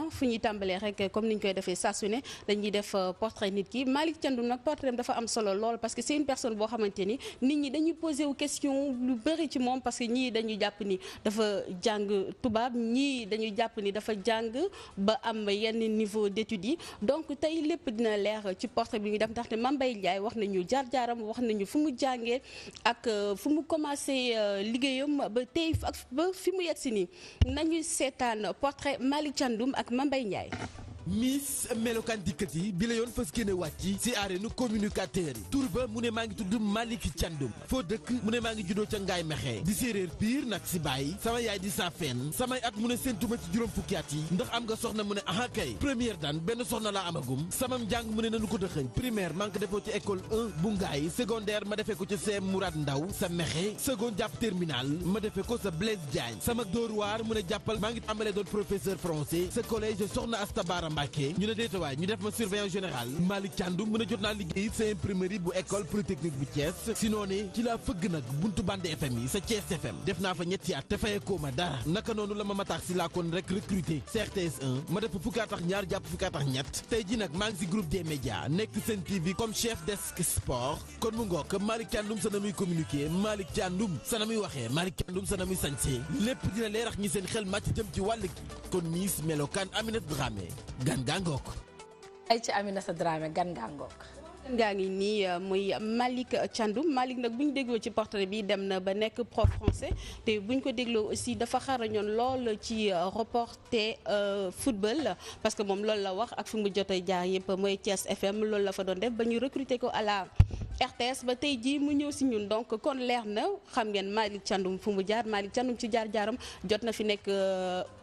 fu ñuy tàmbalee rek comme ni ñu koy defee saa su ne dañuy def portrait nit ki Malick Thiandoum nag portrait dafa am solo lool parce que c'est une personne boo xamante ni nit ñi dañuy posé wu question lu bëri ci moom parce que ñii dañuy jàpp ni dafa jàng tubaab ñii dañuy jàpp ni dafa jàng ba am yenn niveau d'études yi donc tey lépp dina leer ci portrait bi ñu def ndaxte Mame Mbaye Ndiaye wax nañu jaar-jaaram wax nañu fu mu jàngee ak fu mu commencé liggéeyam ba tey ak ba fi mu yegg si nii nañu seetaan portrait Malick Thiandoum ak Mame Mbaye Ndiaye. Miss melokaan dikkat yi bi la yoon fas yéene wàcc ci arène communicateur yi tur ba mu ne maa ngi tudd Malick Thiandoum foo dëkk mu ne maa ngi juddoo ca Ngaay Mexe di séeréer piir nag si bàyyi sama yaay di Safeen samay at mu ne séentuma ci juróom fukki at yi ndax am nga soxna mu ne aha kay première daan benn soxna laa amagum sama njàng mu ne nanu ko dëxëñ primaire maa ngi ko defoo ci école 1 bu Ngaay secondaire ma defee ko ci CM Mourad Ndaw sa Mexe second jàpp terminal ma defee ko sa Blaise Diagne sama Dóor waar mu ne jàppal maa ngi amalee doon professeur français sa collège Soxna Asta Bara Mbacké ñu ne déetawaay ñu def ma surveillant général Malick Thiandoum mu ne jot naa liggéey sa imprimerie bu école polytechnique bu Thiès si noonee ci laa fëgg nag buntu bande FM yi sa Thiès FM def naa fa ñetti at te fayekoo ma dara naka noonu la ma matax si laa kon rek recruté CRTS 1 ma def fukki at ak ñaar jàpp fukki at ak ñett tey ji nag maa ngi si groupe des médias nekk Sen TV comme chef desk sport kon mu ngoog Malick Thiandoum sa na muy communiqué Malick Thiandoum sa na muy waxee Malick Thiandoum sa na muy sañsee lépp dina leerax ñi seen xel màcc jëm ci wàll gi kon Miss melokaan Aminata Dramé gan ay ci Aminata Dramé gan ngaa ngoog ngaa ngi nii muy Malick Thiandoum Malick nag bu ñu dégloo ci portrait bi dem na ba nekk prof français te bu ñu ko dégloo aussi dafa xarañoon lool ci reporter football parce que moom loolu la wax ak fi mu jotee jaar yëpp mooy Thiès FM loolu la fa doon def ba ñu recruter ko à la RTS ba tey jii mu ñëw si ñun donc kon leer na xam ngeen Malick Thiandoum fu mu jaar Malick Thiandoum ci jaar-jaaram jot na fi nekk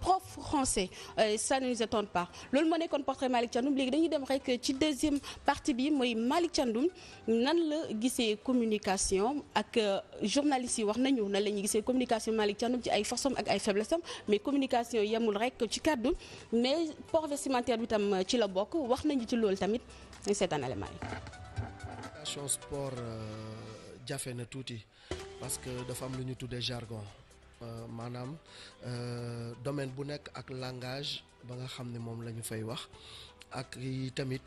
prof français ça ne nous étonne pas loolu moo nekkoon portrait Malick Thiandoum léegi dañuy dem rek ci deuxième partie bi mooy Malick Thiandoum nan la gisee communication ak journalistes yi wax nañu nan la ñuy gisee communication Malick Thiandoum ci ay forces ak ay faiblesses am mais communication yemul rek ci kàddu mais port vestimentaire bi tam ci la bokk wax nañu ci loolu tamit seetaan élément yi. Sport jafe na tuuti parce que dafa am lu ñu tuddee jargon maanaam domaine bu nekk ak langage ba nga xam ne moom la ñu fay wax ak tamit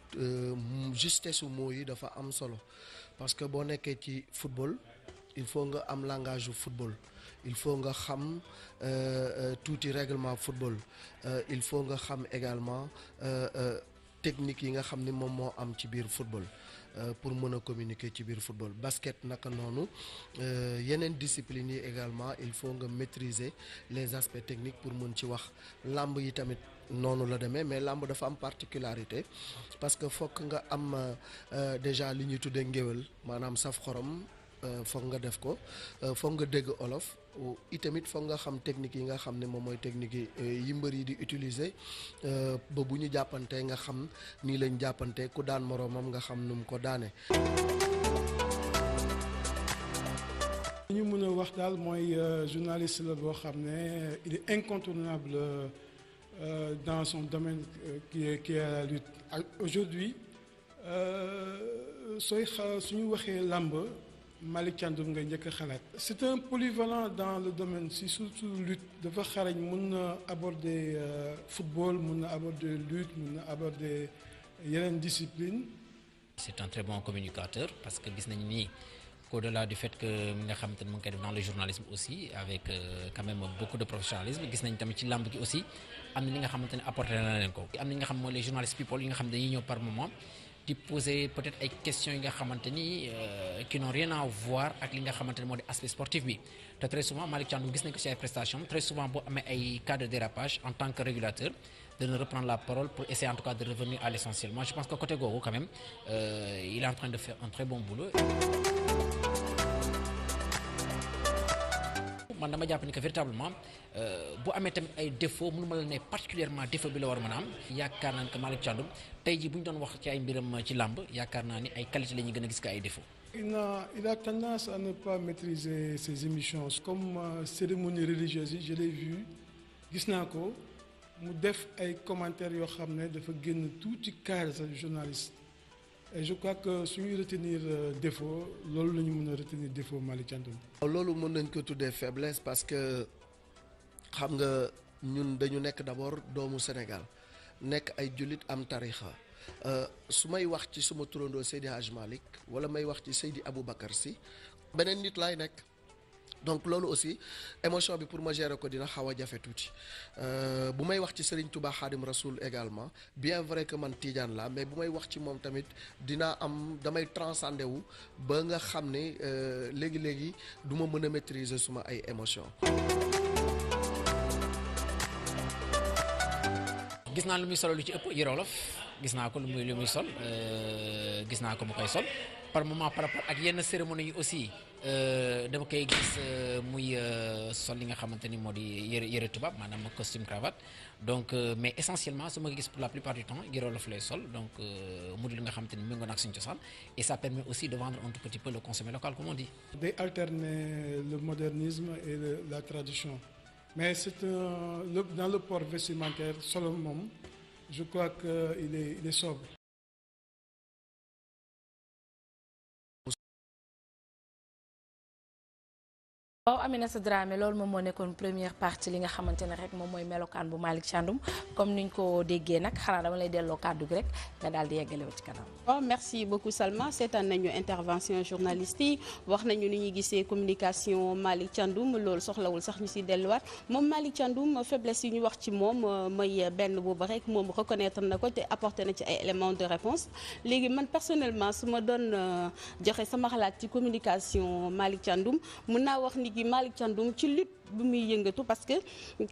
justesse su mots yi dafa am solo parce que boo nekkee ci football il faut nga am langage u football il faut nga xam tuuti règlement football il faut nga xam également technique yi nga xam ni moom moo am ci biir football pour mën a communiquer ci biir football basket naka noonu yeneen discipline yi également il faut nga maîtriser les aspects techniques pour mën ci wax làmb yi tamit noonu la demee mais làmb dafa am particularité parce que fokk nga am déjà li ñuy tuddee ngéwél maanaam saf xorom foog nga def ko foog nga dégg olof itamit foog nga xam technique yi nga xam ne moom mooy technique yi mbër yi di utiliser ba bu ñu jàppante nga xam nii lañ jàppante ku daan moroomam nga xam nu mu ko daane. li ñu mën a wax daal mooy journaliste la boo xam ne il est incontournable dans son domaine qui est la lutte aujourd'hui suñu waxee làmb Malick Thiandoum ngay njëkk a xalaat. c'est un polyvalent dans le domaine si surtout lutte dafa xarañ mun na aborder football mun na aborder lutte mun na aborder yeneen discipline. c'est un très bon communicateur parce que gis nañu ni au-delà du fait que mi nga xamante ne mu ngi koy def dans le journalisme aussi avec quand même beaucoup de professionnalisme gis nañ tamit ci làmb gi aussi am na li nga xamante ne apporté na leen ko. am na ñi nga xam mooy les journalistes people yi nga xam dañuy ñëw par moment. di poser peut-être ay questions yi nga xamante ni qui n'ont rien à voir ak li nga xamante ni moo di aspect sportif bi te très souvent Malick Thiandoum gis nañ ko ci ay prestations très souvent boo amee ay cas de dérapage en tant que régulateur dana reprendre la parole pour essayer en tout cas de revenir à l'essentiel. Moi je pense que côté googu quand même il est en train de faire un très bon boulot. man dama jàpp ni que véritablement bu amee tamit ay défauts mënu ma la ne particulièrement défaut bi la war a mën a am yaakaar naa ne que Malick Thiandoum tey jii bu ñu doon wax ci ay mbiram ci làmb yaakaar naa ni ay qualité la ñuy gën a gis ko ay défauts. il a tendance à ne pas maîtriser ses émissions comme cérémonie religieuse yi je l'ai vu gis naa ko mu def ay commentaires yoo xam ne dafa génn tuuti cadre sa journaliste. et je crois que suñuy retenir défaut loolu la ñu mën a retenir défaut Malick Thiandoum. loolu mën nañ ko tuddee faiblesse parce que xam nga ñun dañu nekk d'abord doomu Sénégal nekk ay jullit am tarixa su may wax ci suma turandoo Seydi Hadj Malick wala may wax ci Seydi Aboubacar Sy beneen nit laay nekk. donc loolu aussi émotion bi pour ma gérer ko dina xaw a jafe tuuti bu may wax ci Serigne Touba Khadim Rasoul également bien vrai que man Tidiane la mais bu may wax ci moom tamit damay transcender wu ba nga xam ne léegi du ma mën a maîtriser suma ay émotion. gis naa lu muy solo lu ci ëpp yëre wolof gis naa ko lu muy sol gis naa ko mu koy sol par moment par rapport ak yenn cérémonie yi aussi dama koy gis muy sol li nga xamante ni moo di yëre tubaab maanaam costume cravate donc mais essentiellement su ma gis pour la plupart du temps yëre wolof lay sol donc mu di li nga xamante ni méngoo na ak suñu cosaan et ça permet aussi de vendre un tout petit peu le consommé local comme on dit. day alterner le modernisme et la tradition mais dans le port vestimentaire solo moom je crois que il est sobre. waaw Aminata Dramé loolu moom moo nekkoon première partie li nga xamante ne rek moom mooy melokaan bu Malick Thiandoum comme niñ ko déggee nag xanaa dama lay delloo kàddu gi rek nga daal di yeggale ci kanam. waaw merci beaucoup Salma seetaan nañu intervention journaliste yi wax nañu ni ñuy gisee communication Malick Thiandoum loolu soxlawul sax ñu si delluwaat moom Malick Thiandoum faiblesse yi ñu wax ci moom mooy benn boobu rek moom reconnaître na ko te apporté na ci ay éléments de réponse léegi man personnellement su ma doon joxe sama xalaat ci communication Malick Thiandoum mun naa wax ni gi Malick Thiandoum ci lutte bi muy yëngatu parce que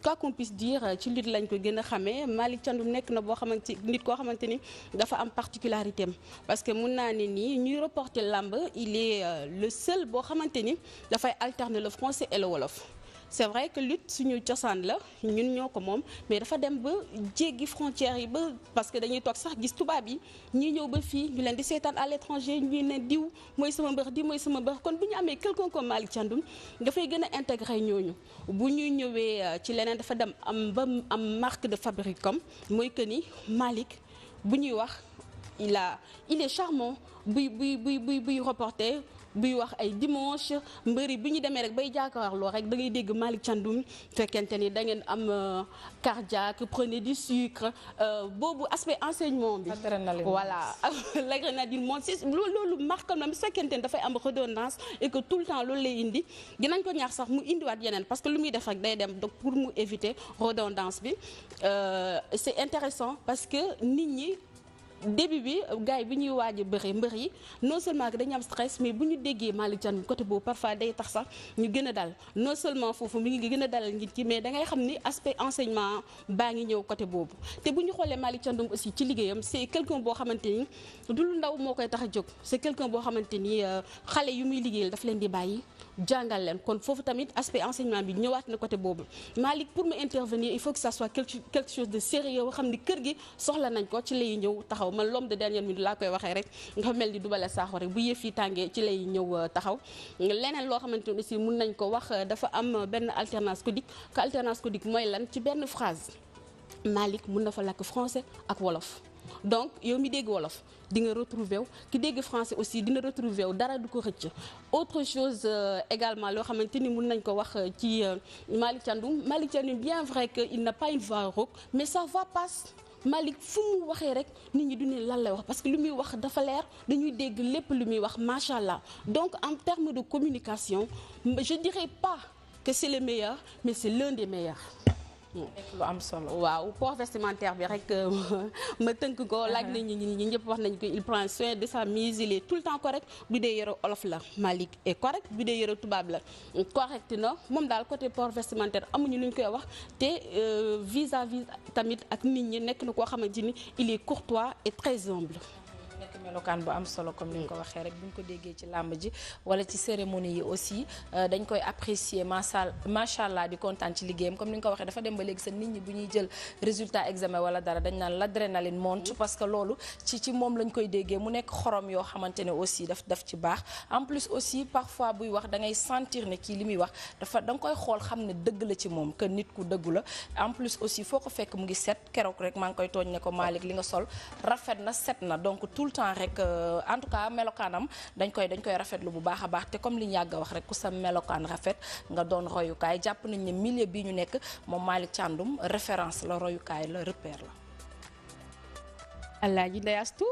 quoi qu'on puisse dire ci lutte lañ ko gën a xamee Malick Thiandoum nekk na boo xamante nit koo xamante ni dafa am particularité am parce que mun naa ne nii ñuy reporter làmb il est le seul boo xamante ni dafay alterner le français et le wolof. c'est vrai que lutte suñu cosaan la ñun ñoo ko moom mais dafa dem ba jéggi frontières yi ba parce que dañuy toog sax gis tubaab yi ñii ñëw ba fii ñu leen di seetaan à l'étranger ñuy ne diw mooy sama mbër diw mooy sama mbër kon bu ñu amee quelqu'un comme Malick Thiandoum dafay gën a intégrer ñooñu bu ñuy ñëwee ci leneen dafa dem am marque de fabrique comme mooy que ni Malick bu ñuy wax il est charmant buy reporter buy wax ay dimanche mbëri bi ñu demee rek bay jàkkaarloo rek da ngay dégg Malick Thiandoum fekkente ni da ngeen am cardiaque prenez du sucre boobu aspect enseignement bi. voilà l'adrénaline moom si loolu marque na su fekkente ni dafay am redondance et que tout le temps loolu lay indi dinañ ko ñaax sax mu indiwaat yeneen parce que lu muy def rek day dem donc pour mu éviter redondance bi c'est intéressant parce que nit ñi. début bi gars yi bi ñuy waaj a bëri mbër yi non seulement que dañu am stress mais bu ñu déggee Malick Thiandoum côté boobu parfois day tax sax ñu gën a dal non seulement foofu mi ngi gën a dalal nit ki mais da ngay xam ni aspect enseignement baa ngi ñëw côté boobu te bu ñu xoolee Malick Thiandoum aussi ci liggéeyam c'est quelqu'un boo xamante ni du lu ndaw moo koy tax a jóg c'est quelqu'un boo xamante ni xale yu muy liggéeyal daf leen di bàyyi jàngal leen kon foofu tamit aspect enseignement bi ñëwaat na côté boobu Malick pour mu intervenir il faut que ça soit quelque chose de sérieux xam ni kër gi soxla nañ ko ci lay ñëw taxaw man l'homme de dernière minute laa koy waxee rek nga mel ni Doubalé Sakho rek bu yëf yi tàngee ci lay ñëw taxaw leneen loo xamante ne aussi mun nañ ko wax dafa am benn alternance codique que alternance codique mooy lan ci benn phrase Malick mun na fa lakk français ak wolof donc yow mi dégg wolof di nga retrouver wu ki dégg français aussi dina retrouver wu dara du ko rëcc autre chose également loo xamante ni mun nañ ko wax ci Malick Thiandoum bien vrai que il n'a pas une voix rauque mais sa voix passe Malick fu mu waxee rek nit ñi du ne lan lay wax parce que lu muy wax dafa leer dañuy dégg lépp lu muy wax macha allah donc en termes de communication je dirais pas que c'est le meilleur mais c'est l'un des meilleurs. nekk lu am solo. waaw port vestimentaire bi rek ma tënk ko laaj nañu ñi ñëpp wax nañu ko il prend soin de sa mise il est tout le temps correct bu dee yore olof la Malick est correct bu dee yore tubaab la correct na moom daal côté port vestimentaire amuñu lu ñu koy wax te vis-à-vis tamit ak nit ñi nekk na koo xamante ni il est courtois et très humble. melokaan bu am solo comme ni nga ko waxee rek bu ñu ko déggee ci làmb ji wala ci cérémonie yi aussi dañ koy apprécier macha allah di kontaan ci liggéeyam comme ni nga ko waxee dafa dem ba léegi sa nit ñi bu ñuy jël résultat examen wala dara dañ naan l'adrénaline monte parce que loolu ci moom lañ koy déggee mu nekk xorom yoo xamante ne aussi daf ci baax en plus aussi parfois buy wax da ngay sentir ne kii li muy wax da nga koy xool xam ne dëgg la ci moom que nit ku dëggu la en plus aussi foo ko fekk mu ngi set keroog rek maa ngi koy tooñ ne ko Malick li nga sol rafet na set na donc tout le temps rek en tout cas melokaanam dañ koy rafetlu bu baax a baax te comme li ñu yàgg a wax rek ku sa melokaan rafet nga doon royukaay jàpp nañ ne milieu bi ñu nekk moom Malick Thiandoum référence la royukaay la repère la. Alaaji Ndeye Astou.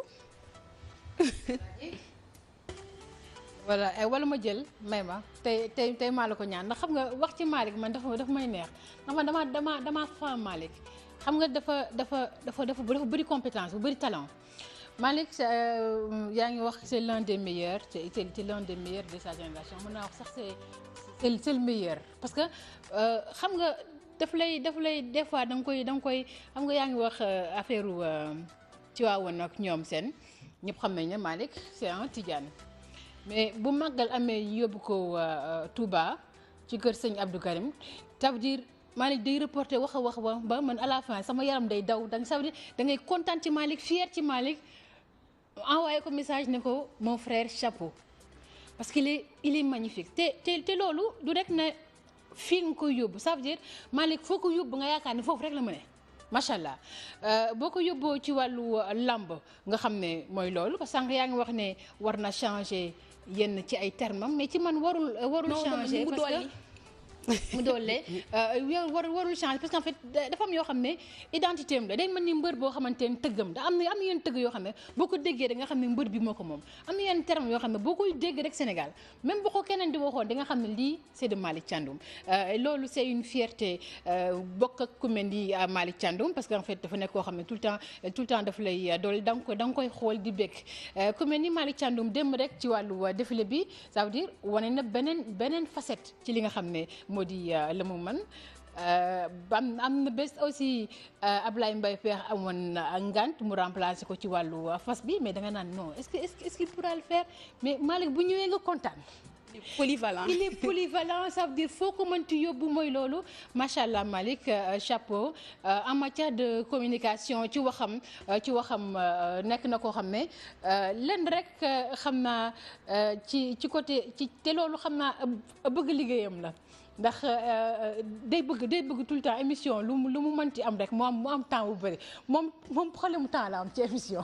voilà wala ma jël may ma tey maa la ko ñaan ndax xam nga wax ci Malick man dafa may neex ndax man dama fan Malick xam nga dafa bëri compétence bu bëri talent Malick yaa ngi wax c'est l'un des meilleurs c'est l'un des meilleurs de sa génération mën naa wax sax c'est le meilleur parce que xam nga daf lay des fois da nga koy xam nga yaa ngi wax affaire ci waawoon ak ñoom seen ñëpp xam nañ ne Malick c'est un Tidiane mais bu màggal amee yóbbu ko Touba ci kër sëñ Abdou Karim ça veut dire Malick day reporté wax a wax ba man à la fin sama yaram day daw da ça veut dire da ngay kontaan ci Malick fier ci Malick envoyé ko message ne ko mon frère chapeau parce qu'il est magnifique te loolu du rek ne fii nga koy yóbbu ça veut dire Malick foo ko yóbbu nga yaakaar ne foofu rek la mëne macha allah boo ko yóbboo ci wàllu lamb nga xam ne mooy loolu parce que sànq yaa ngi wax ne war na changer yenn ci ay termes mais ci man warul changer parce que mu doole warul changer parce que en fait dafa am yoo xam ne identité am la day mel ni mbër boo xamante ne tëggam da am yenn tëgg yoo xam ne boo ko déggee da nga xam ne mbër bi moo ko moom am na yenn terme yoo xam ne boo koy dégg rek Sénégal même boo ko keneen di waxoon da nga xam ne lii c'est de Malick Thiandoum loolu c'est une fierté bokk ak ku mel ni Malick Thiandoum parce que en fait dafa nekk koo xam ne tout le temps daf lay dool da nga koy xool di bekk ku mel ni Malick Thiandoum dem rek ci wàllu défilé bi ça veut dire wane na beneen facette ci li nga xam ne moo di la mu mën am na bés aussi Ablaye Mbaye Pekh amoon ngant mu remplacer ko ci wàllu fas bi mais da nga naan non est-ce qu'il pourra le faire mais Malick bu ñëwee nga kontaan. il est polyvalent ça veut dire foo ko mënti yóbbu mooy loolu macha allah Malick chapeau en matière de communication ci waxam nekk na koo xam ne lenn rek xam naa ci côté te loolu xam naa bëgg liggéeyam la. ndax day bëgg tout le temps émission lu mu mënti am rek mu am temps bu bëri moom problème mu temps la am ci émission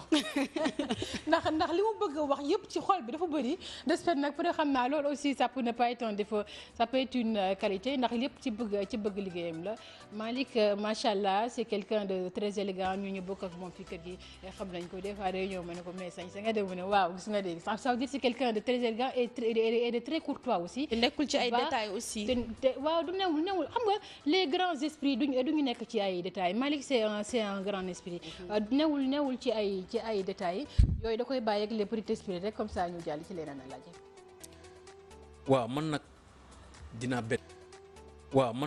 ndax li mu bëgg wax yëpp ci xol bi dafa bëri d'espèce nag peut-être xam naa loolu aussi ça peut ne pas être un défaut ça peut être une qualité ndax lépp ci bëgg liggéeyam la Malick macha allah c'est quelqu'un de très élégant ñu bokk ak moom fii kër gi xam nañ ko des fois day ñëw ma ne ko mais sañ sa nga dem mu ne waaw gis nga dégg ça veut dire c'est quelqu'un de très élégant et de très courtois aussi. nekkul ci ay détails aussi. waaw du newul xam nga les grands esprits duñu nekk ci ay détails Malick c'est un grand esprit newul ci ay détails yooyu da koy bàyyi ak les petits esprits rek comme ça ñu jàll ci leneen a laaj. waaw man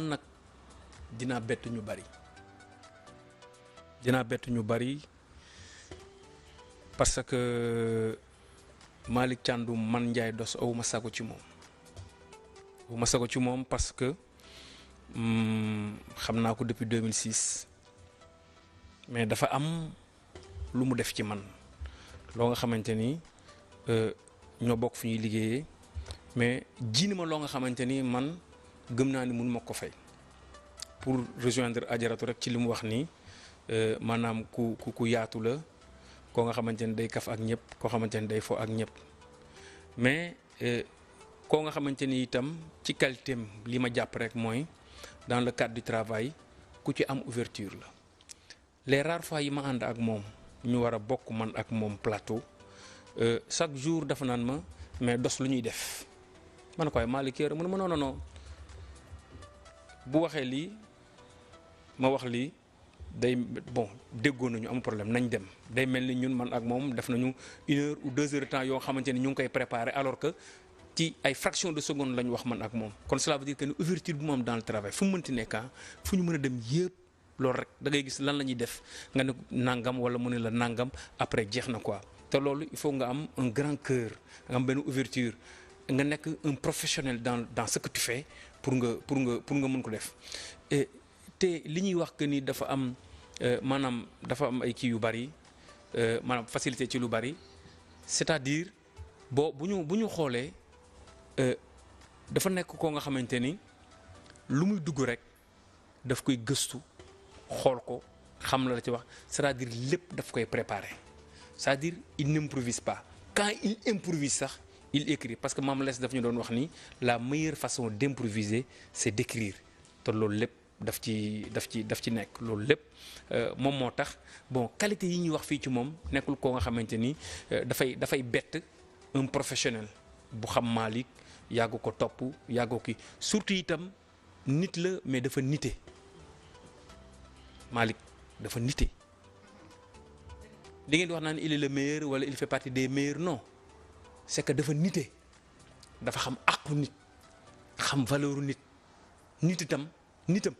nag dinaa bett ñu bari parce que Malick Thiandoum man Ndiaye Dos awuma sago ci moom parce que xam naa ko depuis 2006 mais dafa am lu mu def ci man loo nga xamante ni ñoo bokk fu ñuy liggéeyee mais jiini ma loo nga xamante ni man gëm naa ni mënu ma ko fay pour rejoindre Ajaratu rek ci li mu wax nii maanaam ku yaatu la koo nga xamante ni day kaf ak ñëpp koo xamante ni day fo ak ñëpp mais koo nga xamante ni itam ci qualité am li ma jàpp rek mooy dans le cadre du travail ku ci am ouverture la les rares fois yi ma ànd ak moom ñu war a bokk man ak moom plateau chaque jour dafa naan ma mais Dos lu ñuy def man koy Malick mu ne ma non bu waxee lii ma wax lii day déggoo nañu am problème nañ dem day mel ni ñun man ak moom def nañu 1 heure ou 2 heures de temps yoo xamante ni ñu ngi koy préparer alors que ci ay fraction de seconde la ñu wax man ak moom kon cela veut dire que ni ouverture bu mu am dans le travail fu mu mënti nekk fu ñu mën a dem yëpp loolu rek da ngay gis lan la ñuy def nga ne nangam wala mu ne la nangam après jeex na quoi te loolu il faut nga am un grand cœur nga am benn ouverture nga nekk un professionnel dans ce que tu fais pour nga mën ko def te li ñuy wax que ni dafa am maanaam dafa am ay kii yu bari maanaam facilité ci lu bari c'est-à-dire bu ñu xoolee dafa nekk koo nga xamante ni lu muy dugg rek daf koy gëstu xool ko xam la ci wax c'est-à-dire lépp daf koy préparer c'est-à-dire il n'improvise pas quand il improvise sax il écrit parce que Mame Less daf ñu doon wax ni la meilleure façon d'improviser c'est d'écrire te loolu lépp daf ci nekk loolu lépp moom moo tax bon qualité yi ñuy wax fii ci moom nekkul koo nga xamante ni dafay bett un professionnel bu xam Malick yàggu ko topp yàggu ki surtout itam nit la mais dafa nite Malick dafa nite li ngeen di wax naan il est le meilleur wala il fait partie des meilleurs non c'est que dafa nite dafa xam àqu nit xam valeuru nit itam nitam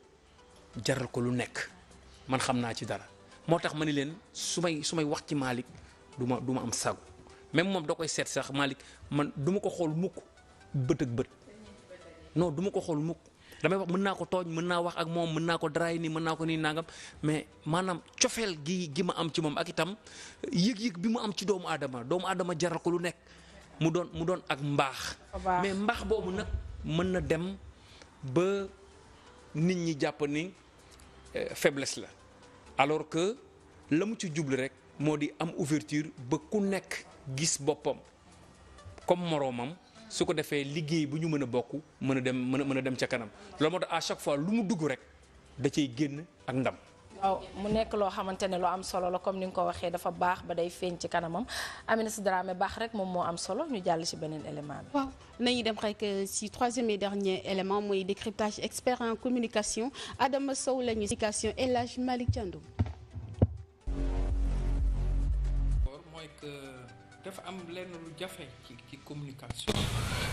jaral ko lu nekk man xam naa ci dara moo tax ma ni leen su may wax ci Malick du ma am sago même moom da koy seet sax Malick man du ma ko xool mukk bët ak bët non du ma ko xool mukk damay wax mën naa ko tooñ mën naa wax ak moom mën naa ko daraay nii mën naa ko nii nangam mais maanaam cofeel gi ma am ci moom ak itam yëg-yëg bi mu am ci doomu aadama jaral ko lu nekk mu doon ak mbaax mais mbaax boobu nag mën na dem ba nit ñi jàpp ni faiblesse la alors que la mu ci jublu rek moo di am ouverture ba ku nekk gis boppam comme moroomam su ko defee liggéey bu ñu mën a bokk mën a dem ca kanam loolu moo tax à chaque fois lu mu dugg rek da cay génn ak ndam. waaw mu nekk loo xamante ne lu am solo la comme ni nga ko waxee dafa baax ba day feeñ ci kanamam Aminata Dramé baax rek moom moo am solo ñu jàll ci beneen élément bi. waaw nañu dem rek ci troisième et dernier élément mooy décryptage expert en communication Adama Sow la ñu communication El Hadj Malick Thiandoum. mooy que dafa am lenn lu jafe ci communication.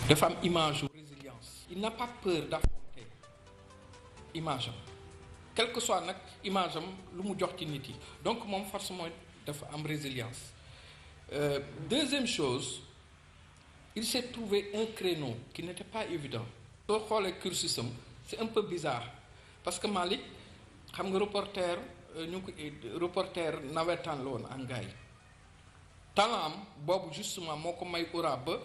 dafa am image ou résilience. il n'a pas peur d'affronter image am. quel que soit nag image am lu mu jox ci nit yi donc moom forcément dafa am résilience deuxième chose il s'est trouvé un créneau qui n'était pas évident soo xoolee cursus am c'est un peu bizarre parce que Malick xam nga reporter nawetaan la woon en Ngaye talent am boobu justement moo ko may aura ba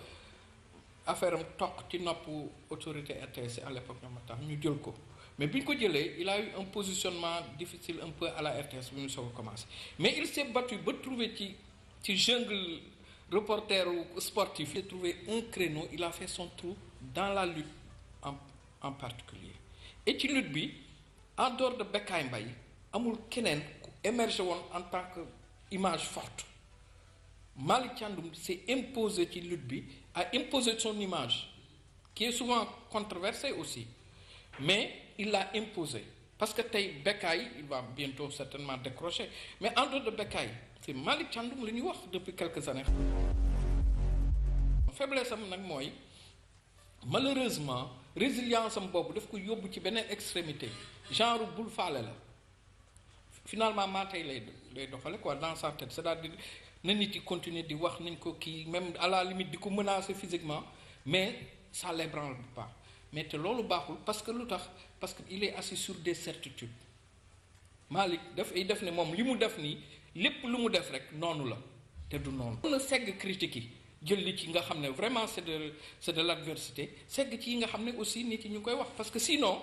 affaire am toq ci nopp autorité RTS à l'époque ñoom tax ñu jël ko mais bi ñu ko jëlee il a eu un positionnement difficile un peu à la RTS bi ñu soog a commencé mais il s'est battu ba trouver ci jungle reporter sportif il a trouvé un créneau il a fait son trou dans la lutte en particulier et ci lutte bi en dehors de Bécaye Mbaye amul keneen ku émergé woon en tant que image forte Malick Thiandoum s'est imposé ci lutte bi a imposé son image qui est souvent controversée aussi mais il l'a imposé parce que tey Bécaye il va bientôt certainement décrocher mais en dehors de Bécaye c'est Malick Thiandoum la ñuy wax depuis quelques années faiblesse am nag mooy malheureusement résilience am boobu daf ko yóbbu ci beneen extrémité genre bul faale la finalement maa tey lay doxale quoi dans sa tête c'est-à-dire na nit yi continuer di wax nañ ko kii même à la limite di ko menacer physiquement mais ça l'ébranle pas mais te loolu baaxul parce que lu tax parce que il est assis sur des certitudes Malick def ne moom li mu def nii lépp lu mu def rek noonu la te du noonu. mën na segg critique yi jël li ci nga xam ne vraiment c'est de l'adversité segg ci yi nga xam ne aussi nit yi ñu koy wax parce que sinon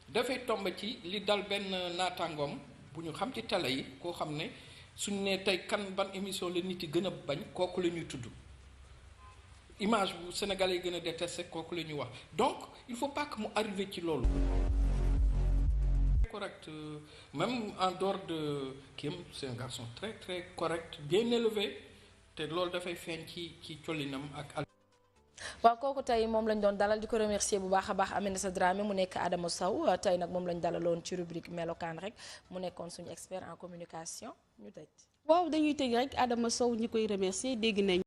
dafay tombe ci li dal benn naataangoom bu ñu xam ci télé yi koo xam ne suñu ne tey kan ban émission la nit yi gën a bañ kooku la ñuy tudd. image bu Sénégalais yi gën a détesté kooku la ñuy wax donc il faut pas que mu arrivé ci loolu correct même en dehors de Kim c'est un garçon très très correct bien élevé te loolu dafay feeñ ci collinam ak waaw kooku tey moom lañ doon dalal di ko remercier bu baax a baax Aminata Dramé mu nekk Adama Sow tey nag moom lañ dalaloon ci rubrique melokaan rek mu nekkoon suñu expert en communication ñu tëj. waaw dañuy tëj rek Adama Sow ñi koy remercier dégg nañ